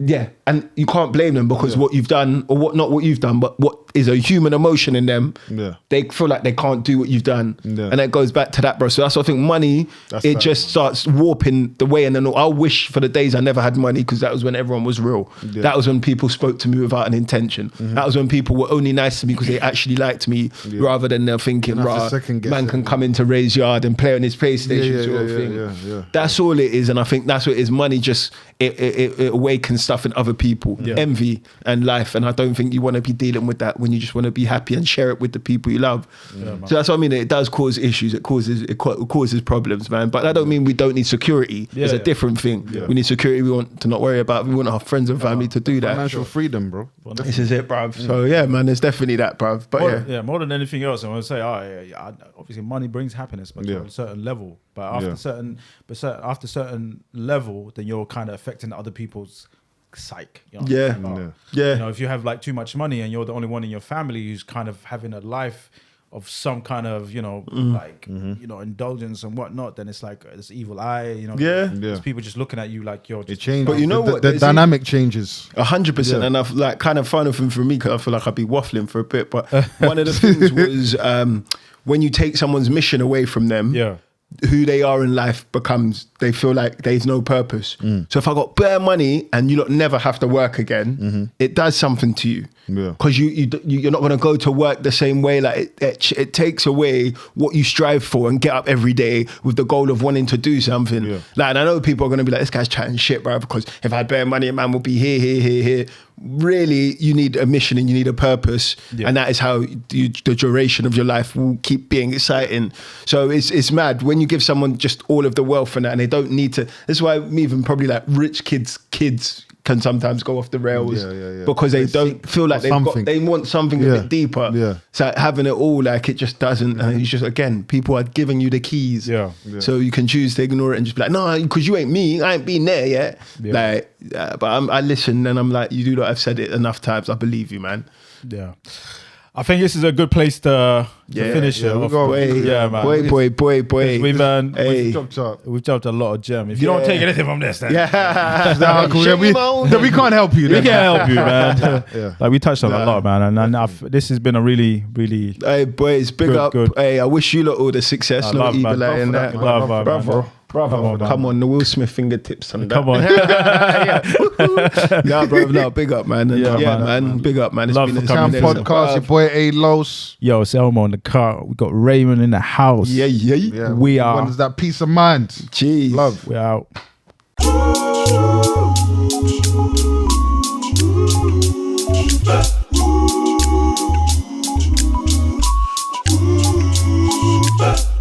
[SPEAKER 3] you can't blame them because what you've done, or not what you've done, but what is a human emotion in them. They feel like they can't do what you've done, and that goes back to that, bro. So that's what I think. Money, just starts warping the way. And then I wish for the days I never had money, because that was when everyone was real. That was when people spoke to me without an intention. That was when people were only nice to me because they actually liked me, rather than they're thinking, man can come into Ray's yard and play on his PlayStation sort of thing. That's all it is. And I think that's what it is. Money just, it awakens stuff in other people, envy and life. And I don't think you want to be dealing with that when you just want to be happy and share it with the people you love. So that's what I mean. It does cause issues. It causes problems, man. But that don't mean we don't need security. It's a different thing. We need security. We want to not worry about. We want our friends and family to do that.
[SPEAKER 2] Financial freedom, bro.
[SPEAKER 3] This is it, bruv. So yeah, man, there's definitely that, bruv. But
[SPEAKER 1] more than anything else, I want to say, obviously, money brings happiness, but to a certain level. But after certain level, then you're kind of affecting other people's psyche. You know You know, if you have like too much money and you're the only one in your family who's kind of having a life of some kind of, indulgence and whatnot, then it's like this evil eye, there's people just looking at you like you're just...
[SPEAKER 2] It changes.
[SPEAKER 3] But you know what?
[SPEAKER 2] The dynamic changes.
[SPEAKER 3] 100%. And I've like kind of final thing for me, because I feel like I'd be waffling for a bit, but one of the things was when you take someone's mission away from them, who they are in life becomes, they feel like there's no purpose. So if I got bare money and you lot never have to work again, it does something to you. Because you're not going to go to work the same way. Like it takes away what you strive for and get up every day with the goal of wanting to do something. Like, and I know people are going to be like, this guy's chatting shit, bro, because if I had bare money, a man would be here. Really, you need a mission and you need a purpose, and that is how the duration of your life will keep being exciting. So it's mad when you give someone just all of the wealth and that, and they don't need to. That's why even probably like rich kids can sometimes go off the rails because they don't feel like they want something a bit deeper. So having it all, like, it just doesn't. And it's just, again, people are giving you the keys. So you can choose to ignore it and just be like, no, because you ain't me. I ain't been there yet. Like, but I listen and I'm like, you do not have said it enough times. I believe you, man.
[SPEAKER 1] I think this is a good place to finish it.
[SPEAKER 2] We'll go.
[SPEAKER 1] Yeah, man.
[SPEAKER 3] Boy.
[SPEAKER 1] We've
[SPEAKER 2] Jumped up.
[SPEAKER 1] we've dropped a lot of gem. If you don't take anything from this, then
[SPEAKER 2] we can't help you.
[SPEAKER 1] we
[SPEAKER 2] Then.
[SPEAKER 1] can't help you, man.
[SPEAKER 2] Yeah.
[SPEAKER 1] Like we touched on a lot, man, and this has been a really, really.
[SPEAKER 3] Hey, boys, big
[SPEAKER 1] Good,
[SPEAKER 3] up.
[SPEAKER 1] good.
[SPEAKER 3] Hey, I wish you lot all the success.
[SPEAKER 1] I
[SPEAKER 3] No
[SPEAKER 1] love, man.
[SPEAKER 3] evil eye in that.
[SPEAKER 1] Love, man.
[SPEAKER 3] Brother.
[SPEAKER 1] Come on,
[SPEAKER 3] The Will Smith fingertips on that.
[SPEAKER 1] Come on.
[SPEAKER 3] Yeah, bro. No, big up, man. And
[SPEAKER 1] Yeah,
[SPEAKER 3] man. Big up, man. It's
[SPEAKER 1] Love
[SPEAKER 3] been
[SPEAKER 1] for
[SPEAKER 3] a
[SPEAKER 1] coming.
[SPEAKER 2] Cam podcast, your boy A Los.
[SPEAKER 1] Yo, Selma on the car. We got Raymond in the house.
[SPEAKER 3] Yeah.
[SPEAKER 2] Yeah,
[SPEAKER 1] We are.
[SPEAKER 2] What is that peace of mind?
[SPEAKER 3] Jeez.
[SPEAKER 2] Love.
[SPEAKER 1] We're out.